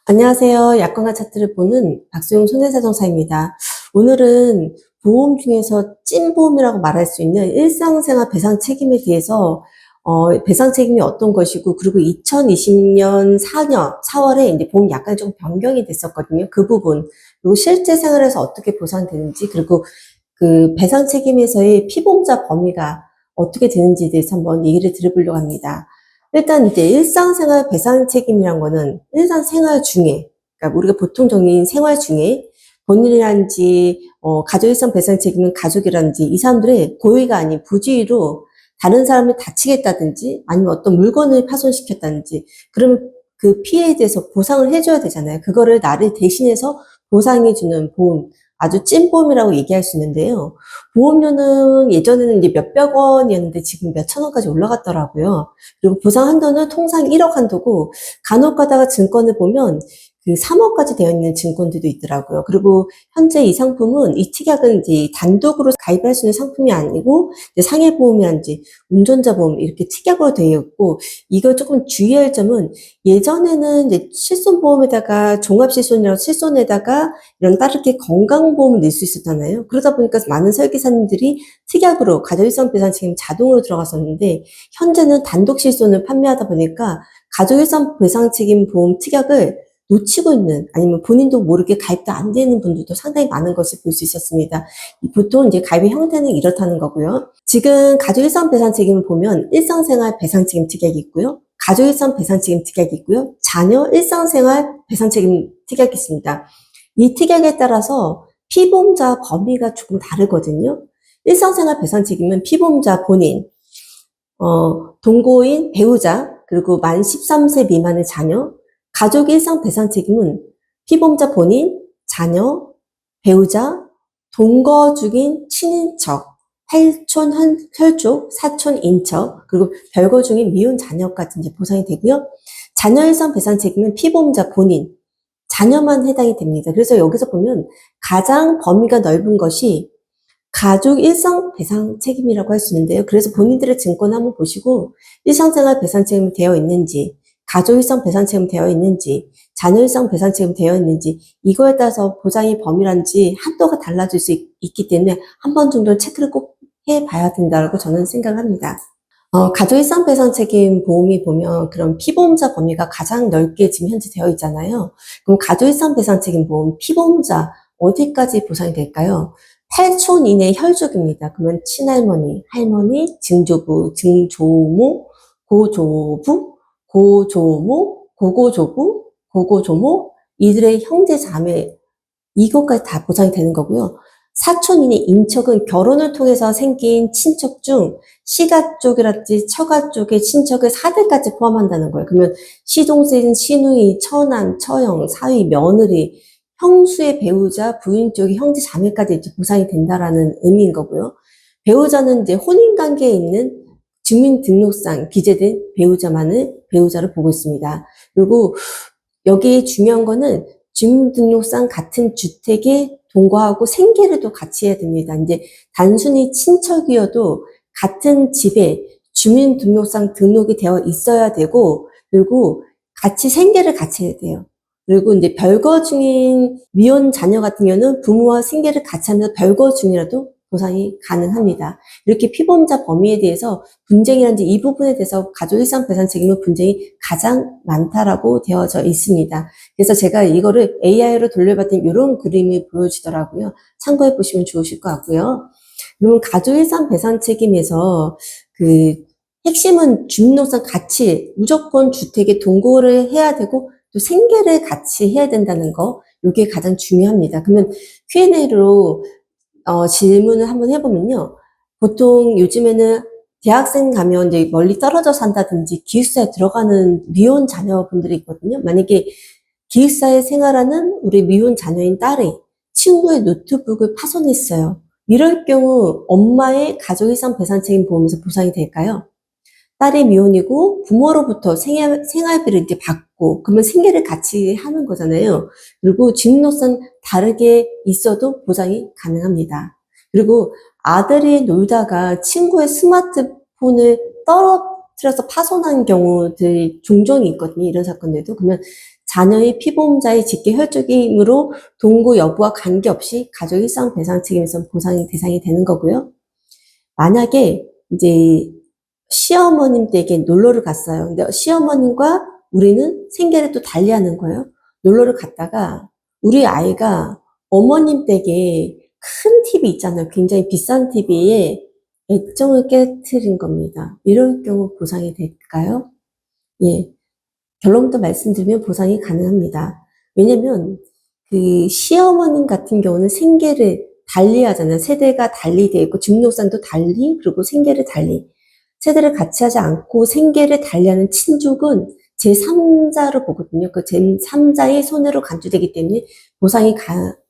안녕하세요. 약관과 차트를 보는 박소영 손해자동사입니다. 오늘은 보험 중에서 찐보험이라고 말할 수 있는 일상생활 배상 책임에 대해서 배상 책임이 어떤 것이고, 그리고 2020년 4월에 이제 보험 약관이 좀 변경이 됐었거든요. 그 부분, 그리고 실제 생활에서 어떻게 보상되는지, 그리고 그 배상 책임에서의 피보험자 범위가 어떻게 되는지에 대해서 한번 얘기를 들어보려고 합니다. 일단 이제 일상생활 배상 책임이란 거는 일상생활 중에, 그러니까 우리가 보통 정의인 생활 중에 본인이란지 가족일상 배상 책임은 가족이란지 이 사람들의 고의가 아닌 부주의로 다른 사람을 다치겠다든지 아니면 어떤 물건을 파손시켰다든지, 그러면 그 피해에 대해서 보상을 해줘야 되잖아요. 그거를 나를 대신해서 보상해주는 보험, 아주 찐보험이라고 얘기할 수 있는데요. 보험료는 예전에는 이제 몇백 원이었는데 지금 몇천 원까지 올라갔더라고요. 그리고 보상 한도는 통상 1억 한도고, 간혹 가다가 증권을 보면 그 3억까지 되어 있는 증권들도 있더라고요. 그리고 현재 이 상품은, 이 특약은 이제 단독으로 가입할 수 있는 상품이 아니고 상해보험이란지 운전자 보험 이렇게 특약으로 되어 있고, 이걸 조금 주의할 점은, 예전에는 이제 실손보험에다가 종합실손이라고 실손에다가 이런 따르게 건강보험을 낼 수 있었잖아요. 그러다 보니까 많은 설계사님들이 특약으로 가족일상 배상 책임 자동으로 들어갔었는데, 현재는 단독 실손을 판매하다 보니까 가족일상 배상 책임 보험 특약을 놓치고 있는, 아니면 본인도 모르게 가입도 안 되는 분들도 상당히 많은 것을 볼 수 있었습니다. 보통 이제 가입의 형태는 이렇다는 거고요. 지금 가족일상 배상 책임을 보면 일상생활 배상 책임 특약이 있고요, 가족일상 배상 책임 특약이 있고요, 자녀 일상생활 배상 책임 특약이 있습니다. 이 특약에 따라서 피보험자 범위가 조금 다르거든요. 일상생활 배상 책임은 피보험자 본인, 동거인 배우자, 그리고 만 13세 미만의 자녀. 가족 일상 배상 책임은 피보험자 본인, 자녀, 배우자, 동거 중인 친인척, 혈촌, 혈족, 사촌, 인척, 그리고 별거 중인 미혼 자녀까지 이제 보상이 되고요. 자녀 일상 배상 책임은 피보험자 본인, 자녀만 해당이 됩니다. 그래서 여기서 보면 가장 범위가 넓은 것이 가족 일상 배상 책임이라고 할 수 있는데요. 그래서 본인들의 증권 한번 보시고, 일상생활 배상 책임이 되어 있는지, 가족 일상 배상 책임 되어 있는지, 자녀 일상 배상 책임 되어 있는지, 이거에 따라서 보상의 범위란지 한도가 달라질 수 있기 때문에 한 번 정도 체크를 꼭 해봐야 된다고 저는 생각합니다. 가족 일상 배상 책임 보험이 보면 그런 피보험자 범위가 가장 넓게 지금 현재 되어 있잖아요. 그럼 가족 일상 배상 책임 보험 피보험자 어디까지 보상이 될까요? 8촌 이내 혈족입니다. 그러면 친할머니, 할머니, 증조부, 증조모, 고조부, 고조모, 고고조부, 고고조모, 이들의 형제 자매, 이것까지 다 보상이 되는 거고요. 사촌이니 인척은 결혼을 통해서 생긴 친척 중 시가 쪽이랄지 처가 쪽의 친척을 4대까지 포함한다는 거예요. 그러면 시동생, 시누이, 처남, 처형, 사위, 며느리, 형수의 배우자, 부인 쪽의 형제 자매까지 이제 보상이 된다라는 의미인 거고요. 배우자는 이제 혼인 관계에 있는 주민등록상 기재된 배우자만을 배우자로 보고 있습니다. 그리고 여기 중요한 거는 주민등록상 같은 주택에 동거하고 생계를 또 같이 해야 됩니다. 이제 단순히 친척이어도 같은 집에 주민등록상 등록이 되어 있어야 되고, 그리고 같이 생계를 같이 해야 돼요. 그리고 이제 별거 중인 미혼 자녀 같은 경우는 부모와 생계를 같이 하면서 별거 중이라도 보상이 가능합니다. 이렇게 피보험자 범위에 대해서 분쟁이란지 이 부분에 대해서 가족 일상 배상 책임은 분쟁이 가장 많다라고 되어져 있습니다. 그래서 제가 이거를 AI로 돌려봤더니 이런 그림이 보여지더라고요. 참고해 보시면 좋으실 것 같고요. 그러면 가족 일상 배상 책임에서 그 핵심은 주민등록상 같이 무조건 주택에 동거를 해야 되고 또 생계를 같이 해야 된다는 거, 이게 가장 중요합니다. 그러면 Q&A로 질문을 한번 해보면요. 보통 요즘에는 대학생 가면 이제 멀리 떨어져 산다든지 기숙사에 들어가는 미혼 자녀분들이 있거든요. 만약에 기숙사에 생활하는 우리 미혼 자녀인 딸이 친구의 노트북을 파손했어요. 이럴 경우 엄마의 가족이상 배상 책임 보험에서 보상이 될까요? 딸이 미혼이고 부모로부터 생활비를 이제 받고, 그러면 생계를 같이 하는 거잖아요. 그리고 주민등록상 다르게 있어도 보상이 가능합니다. 그리고 아들이 놀다가 친구의 스마트폰을 떨어뜨려서 파손한 경우들이 종종 있거든요. 이런 사건들도. 그러면 자녀의 피보험자의 직계 혈족이므로 동거 여부와 관계없이 가족 일상 배상 책임에서 보상이 대상이 되는 거고요. 만약에 이제 시어머님 댁에 놀러를 갔어요. 근데 시어머님과 우리는 생계를 또 달리하는 거예요. 놀러를 갔다가 우리 아이가 어머님 댁에 큰 TV 있잖아요. 굉장히 비싼 TV에 애정을 깨트린 겁니다. 이럴 경우 보상이 될까요? 예. 결론부터 말씀드리면 보상이 가능합니다. 왜냐면 그 시어머님 같은 경우는 생계를 달리 하잖아요. 세대가 달리 되어 있고 중력상도 달리 그리고 생계를 달리. 세대를 같이 하지 않고 생계를 달리하는 친족은 제3자로 보거든요. 그 제3자의 손해로 간주되기 때문에 보상이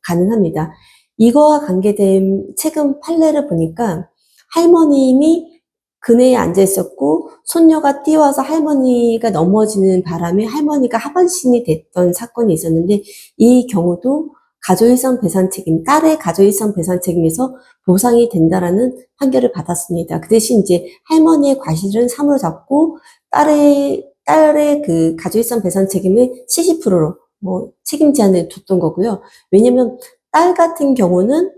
가능합니다. 이거와 관계된 최근 판례를 보니까 할머님이 그네에 앉아 있었고 손녀가 뛰어와서 할머니가 넘어지는 바람에 할머니가 하반신이 됐던 사건이 있었는데 이 경우도 가족일상 배상 책임, 딸의 가족일상 배상 책임에서 보상이 된다라는 판결을 받았습니다. 그 대신 이제 할머니의 과실은 사무로 잡고 딸의 그 가족일상 배상 책임을 70%로 책임 제한을 뒀던 거고요. 왜냐면 딸 같은 경우는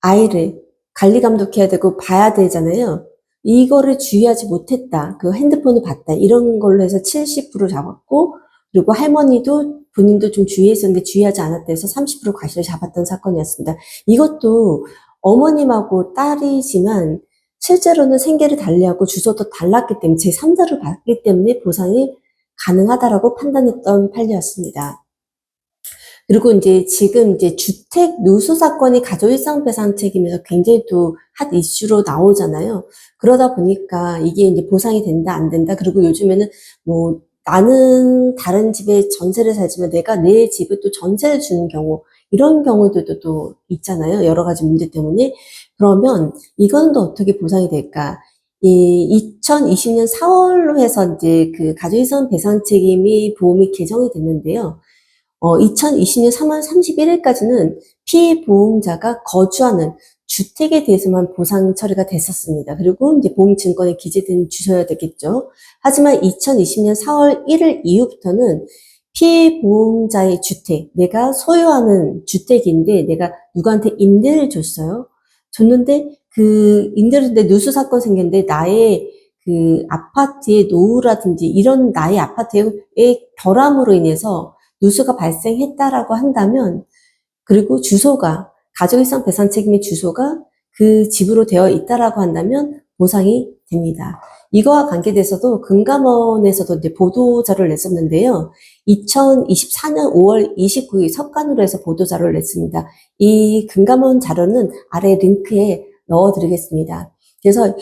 아이를 관리 감독해야 되고 봐야 되잖아요. 이거를 주의하지 못했다. 그 핸드폰을 봤다. 이런 걸로 해서 70% 잡았고, 그리고 할머니도 본인도 좀 주의했었는데 주의하지 않았다 해서 30% 과실을 잡았던 사건이었습니다. 이것도 어머님하고 딸이지만 실제로는 생계를 달리하고 주소도 달랐기 때문에 제3자를 봤기 때문에 보상이 가능하다라고 판단했던 판례였습니다. 그리고 이제 지금 이제 주택 누수 사건이 가족일상 배상 책임에서 굉장히 또 핫 이슈로 나오잖아요. 그러다 보니까 이게 이제 보상이 된다, 안 된다. 그리고 요즘에는 뭐 나는 다른 집에 전세를 살지만 내가 내 집에 또 전세를 주는 경우, 이런 경우들도 또 있잖아요. 여러 가지 문제 때문에. 그러면 이건 또 어떻게 보상이 될까? 이 2020년 4월로 해서 이제 그 가족일상 배상 책임이 보험이 개정이 됐는데요. 2020년 3월 31일까지는 피해 보험자가 거주하는 주택에 대해서만 보상 처리가 됐었습니다. 그리고 이제 보험증권에 기재된 주소여야 되겠죠. 하지만 2020년 4월 1일 이후부터는 피해 보험자의 주택, 내가 소유하는 주택인데 내가 누구한테 임대를 줬어요. 줬는데 그 임대를 누수 사건 생겼는데 나의 그 아파트의 노후라든지 이런 나의 아파트의 결함으로 인해서 누수가 발생했다라고 한다면, 그리고 주소가 가족일상 배상 책임의 주소가 그 집으로 되어 있다라고 한다면 보상이 됩니다. 이거와 관계돼서도 금감원에서도 이제 보도자료를 냈었는데요. 2024년 5월 29일 석간으로 해서 보도자료를 냈습니다. 이 금감원 자료는 아래 링크에 넣어드리겠습니다. 그래서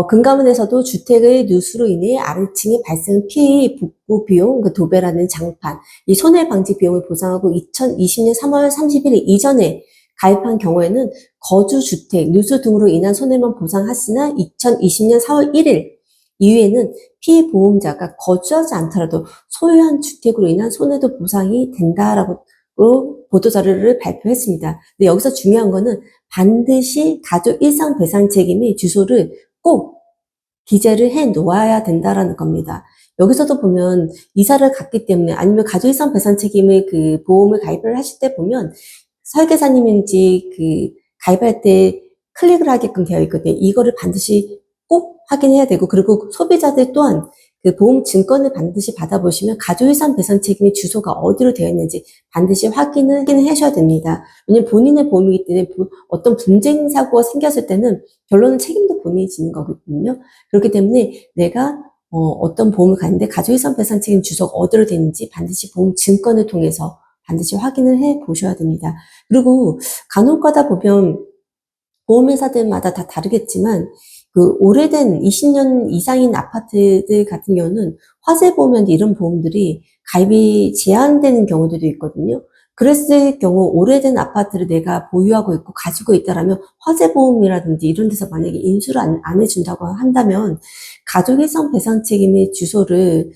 금감원에서도 주택의 누수로 인해 아래층에 발생 피해의 복구 비용, 그 도배라는 장판, 이 손해방지 비용을 보상하고 2020년 3월 30일 이전에 가입한 경우에는 거주주택, 누수 등으로 인한 손해만 보상하으나 2020년 4월 1일 이후에는 피해 보험자가 거주하지 않더라도 소유한 주택으로 인한 손해도 보상이 된다라고 보도자료를 발표했습니다. 근데 여기서 중요한 거는 반드시 가족 일상 배상 책임의 주소를 꼭 기재를 해 놓아야 된다라는 겁니다. 여기서도 보면 이사를 갔기 때문에 아니면 가족 일상 배상 책임의 그 보험을 가입을 하실 때 보면 설계사님인지 그 가입할 때 클릭을 하게끔 되어 있거든요. 이거를 반드시 꼭 확인해야 되고, 그리고 소비자들 또한 그 보험 증권을 반드시 받아보시면 가족일상 배상 책임의 주소가 어디로 되어 있는지 반드시 확인을 하셔야 됩니다. 왜냐면 본인의 보험이기 때문에 어떤 분쟁 사고가 생겼을 때는 결론은 책임도 본인이 지는 거거든요. 그렇기 때문에 내가 어떤 보험을 가는데 가족일상 배상 책임 주소가 어디로 되어 있는지 반드시 보험 증권을 통해서 반드시 확인을 해 보셔야 됩니다. 그리고 간혹 가다 보면 보험회사들마다 다 다르겠지만 그 오래된 20년 이상인 아파트들 같은 경우는 화재보험 이런 보험들이 가입이 제한되는 경우들도 있거든요. 그랬을 경우 오래된 아파트를 내가 보유하고 있고 가지고 있다라면 화재보험이라든지 이런 데서 만약에 인수를 안 해준다고 한다면 가족일상 배상 책임의 주소를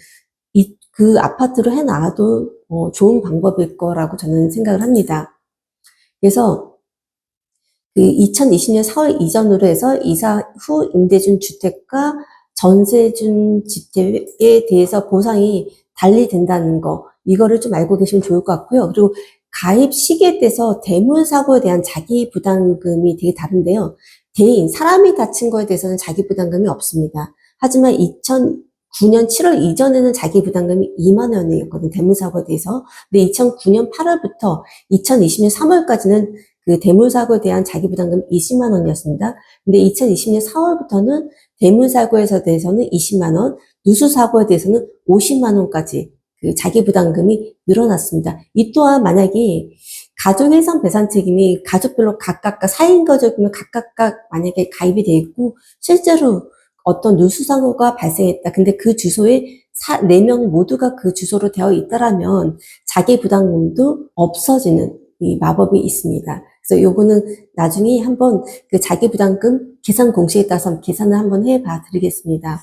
그 아파트로 해놔도 좋은 방법일 거라고 저는 생각을 합니다. 그래서 그 2020년 4월 이전으로 해서 이사 후 임대준 주택과 전세준 주택에 대해서 보상이 달리 된다는 거, 이거를 좀 알고 계시면 좋을 것 같고요. 그리고 가입 시기에 대해서 대물사고에 대한 자기부담금이 되게 다른데요. 대인, 사람이 다친 거에 대해서는 자기부담금이 없습니다. 하지만 2009년 7월 이전에는 자기부담금이 2만 원이었거든요. 대물사고에 대해서. 근데 2009년 8월부터 2020년 3월까지는 그 대물사고에 대한 자기부담금 20만 원이었습니다. 근데 2020년 4월부터는 대물사고에 대해서는 20만 원, 누수사고에 대해서는 50만 원까지 그 자기부담금이 늘어났습니다. 이 또한 만약에 가족해상 배상 책임이 가족별로 각각 4인 가족이면 각각 만약에 가입이 돼 있고 실제로 어떤 누수사고가 발생했다. 근데 그 주소에 4명 모두가 그 주소로 되어 있다라면 자기부담금도 없어지는 이 마법이 있습니다. 그래서 요거는 나중에 한번 그 자기부담금 계산 공식에 따라서 계산을 한번 해봐 드리겠습니다.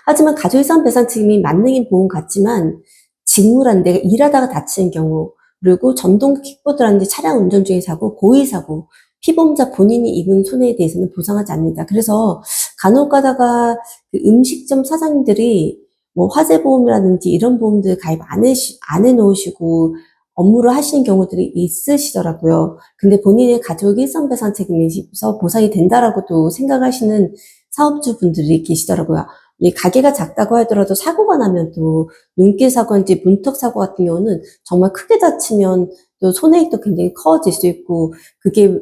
하지만 가족이상 배상 책임이 만능인 보험 같지만 직무란 내가 일하다가 다치는 경우 그리고 전동 킥보드라든지 차량 운전 중에 사고, 고의 사고, 피보험자 본인이 입은 손해에 대해서는 보상하지 않는다. 그래서 간혹 가다가 그 음식점 사장님들이 뭐 화재보험이라든지 이런 보험들 가입 안 해놓으시고 업무를 하시는 경우들이 있으시더라고요. 근데 본인의 가족 일상 배상 책임에서 보상이 된다라고도 생각하시는 사업주분들이 계시더라고요. 이 가게가 작다고 하더라도 사고가 나면 또 눈길 사고인지 문턱 사고 같은 경우는 정말 크게 다치면 또 손해액도 굉장히 커질 수 있고 그게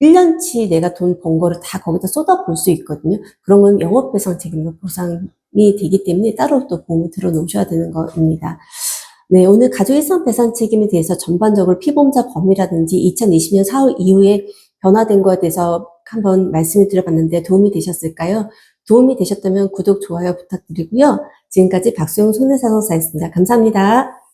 1년치 내가 돈 번 거를 다 거기다 쏟아볼 수 있거든요. 그런 건 영업배상 책임으로 보상이 되기 때문에 따로 또 보험을 들어놓으셔야 되는 겁니다. 네, 오늘 가족일상 배상 책임에 대해서 전반적으로 피보험자 범위라든지 2020년 4월 이후에 변화된 거에 대해서 한번 말씀을 드려봤는데 도움이 되셨을까요? 도움이 되셨다면 구독, 좋아요 부탁드리고요. 지금까지 박수영 손해상담사였습니다. 감사합니다.